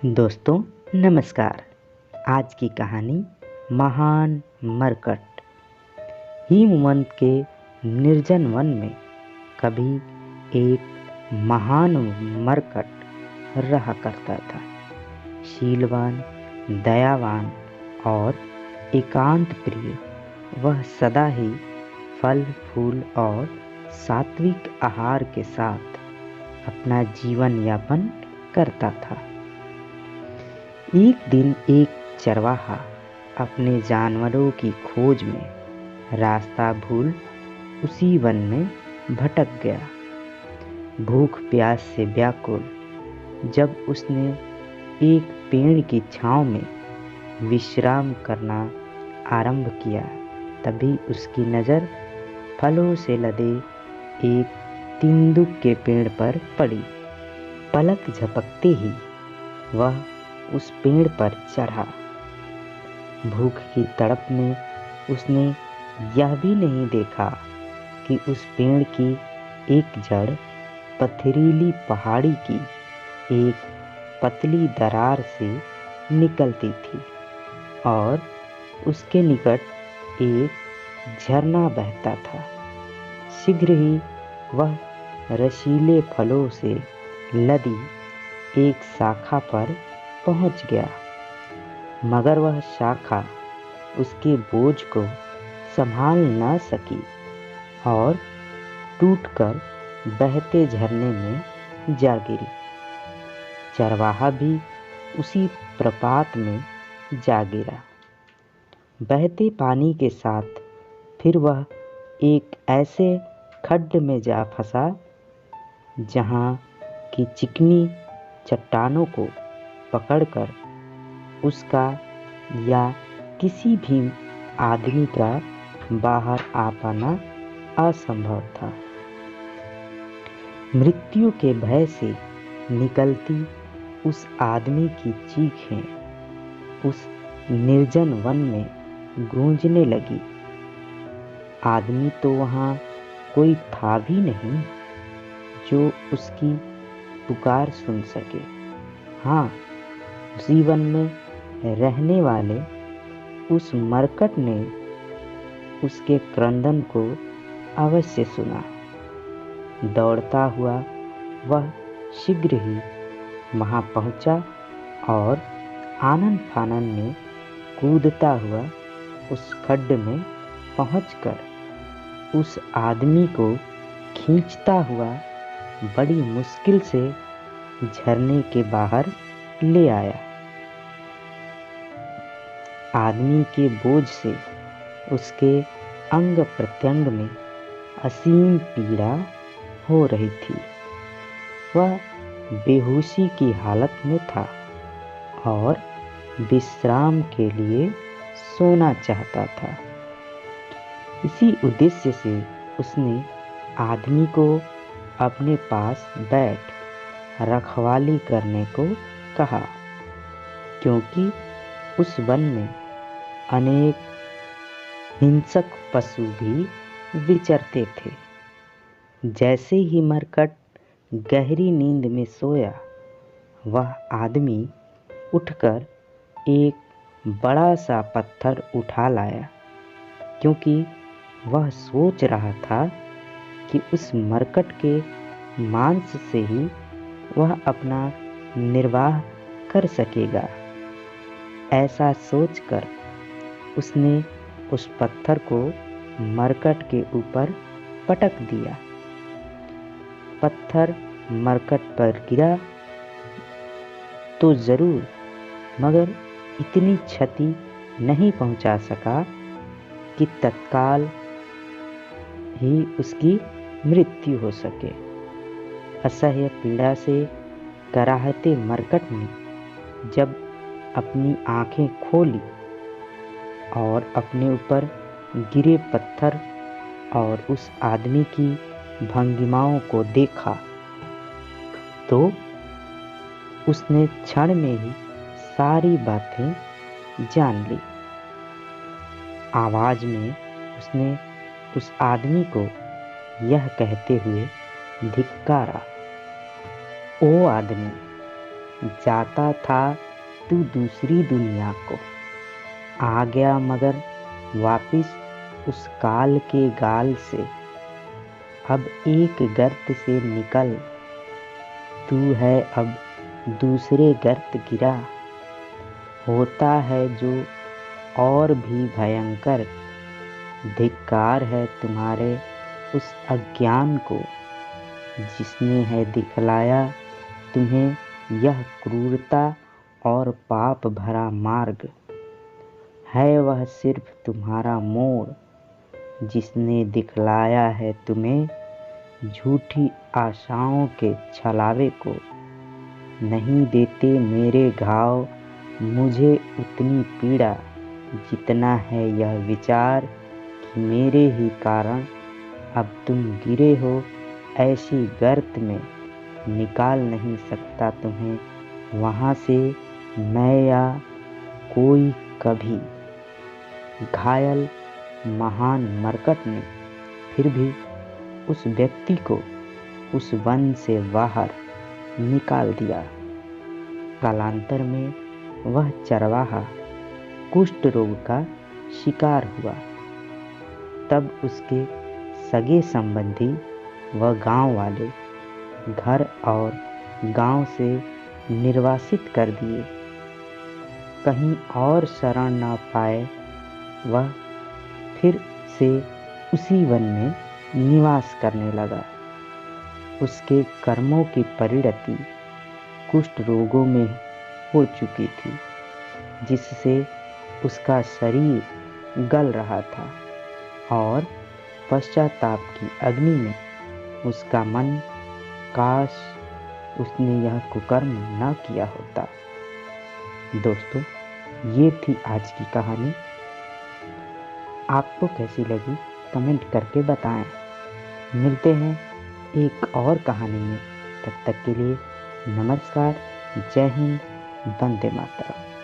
दोस्तों नमस्कार। आज की कहानी महान मरकट। हिमवंत के निर्जन वन में कभी एक महान मरकट रहा करता था। शीलवान, दयावान और एकांत प्रिय। वह सदा ही फल फूल और सात्विक आहार के साथ अपना जीवन यापन करता था। एक दिन एक चरवाहा अपने जानवरों की खोज में रास्ता भूल उसी वन में भटक गया। भूख प्यास से व्याकुल जब उसने एक पेड़ की छांव में विश्राम करना आरंभ किया, तभी उसकी नज़र फलों से लदे एक तिंदुक के पेड़ पर पड़ी। पलक झपकते ही वह उस पेड़ पर चढ़ा। भूख की तड़प में उसने यह भी नहीं देखा कि उस पेड़ की एक जड़ पथरीली पहाड़ी की एक पतली दरार से निकलती थी और उसके निकट एक झरना बहता था। शीघ्र ही वह रसीले फलों से लदी एक शाखा पर पहुंच गया, मगर वह शाखा उसके बोझ को संभाल न सकी और टूटकर बहते झरने में जा गिरी। चरवाहा भी उसी प्रपात में जा गिरा। बहते पानी के साथ फिर वह एक ऐसे खड्ड में जा फंसा जहाँ की चिकनी चट्टानों को पकड़कर उसका या किसी भी आदमी का बाहर आ पाना असंभव था। मृत्यु के भय से निकलती उस आदमी की चीखें उस निर्जन वन में गूंजने लगी। आदमी तो वहाँ कोई था भी नहीं जो उसकी पुकार सुन सके। हाँ, उसी वन में रहने वाले उस मरकट ने उसके क्रंदन को अवश्य सुना। दौड़ता हुआ वह शीघ्र ही वहाँ पहुँचा और आनन फानन में कूदता हुआ उस खड्ड में पहुंचकर उस आदमी को खींचता हुआ बड़ी मुश्किल से झरने के बाहर ले आया। आदमी के बोझ से उसके अंग प्रत्यंग में असीम पीड़ा हो रही थी। वह बेहोशी की हालत में था और विश्राम के लिए सोना चाहता था। इसी उद्देश्य से उसने आदमी को अपने पास बैठ रखवाली करने को कहा, क्योंकि उस वन में अनेक हिंसक पशु भी विचरते थे। जैसे ही मरकट गहरी नींद में सोया, वह आदमी उठकर एक बड़ा सा पत्थर उठा लाया, क्योंकि वह सोच रहा था कि उस मरकट के मांस से ही वह अपना निर्वाह कर सकेगा। ऐसा सोचकर उसने उस पत्थर को मरकट के ऊपर पटक दिया। पत्थर मरकट पर गिरा तो जरूर, मगर इतनी क्षति नहीं पहुंचा सका कि तत्काल ही उसकी मृत्यु हो सके। असह्य पीड़ा से कराहते मरकट ने जब अपनी आंखें खोली और अपने ऊपर गिरे पत्थर और उस आदमी की भंगिमाओं को देखा, तो उसने क्षण में ही सारी बातें जान ली। आवाज में उसने उस आदमी को यह कहते हुए धिक्कारा, ओ आदमी, जाता था तू दूसरी दुनिया को, आ गया मगर वापिस उस काल के गाल से। अब एक गर्त से निकल, तू है अब दूसरे गर्त गिरा। होता है जो और भी भयंकर, धिक्कार है तुम्हारे उस अज्ञान को, जिसने है दिखलाया तुम्हें यह क्रूरता और पाप भरा मार्ग। है वह सिर्फ तुम्हारा मोड़, जिसने दिखलाया है तुम्हें झूठी आशाओं के छलावे को। नहीं देते मेरे घाव मुझे उतनी पीड़ा, जितना है यह विचार कि मेरे ही कारण अब तुम गिरे हो ऐसी गर्त में। निकाल नहीं सकता तुम्हें वहाँ से मैं या कोई कभी। घायल महान मरकट ने फिर भी उस व्यक्ति को उस वन से बाहर निकाल दिया। कालांतर में वह चरवाहा कुष्ठ रोग का शिकार हुआ। तब उसके सगे संबंधी व गांव वाले घर और गांव से निर्वासित कर दिए। कहीं और शरण ना पाए वह फिर से उसी वन में निवास करने लगा। उसके कर्मों की परिणति कुष्ठ रोगों में हो चुकी थी, जिससे उसका शरीर गल रहा था और पश्चाताप की अग्नि में उसका मन, काश उसने यह कुकर्म न किया होता। दोस्तों, ये थी आज की कहानी। आपको कैसी लगी कमेंट करके बताएं। मिलते हैं एक और कहानी में। तब तक के लिए नमस्कार, जय हिंद, वंदे मातरम।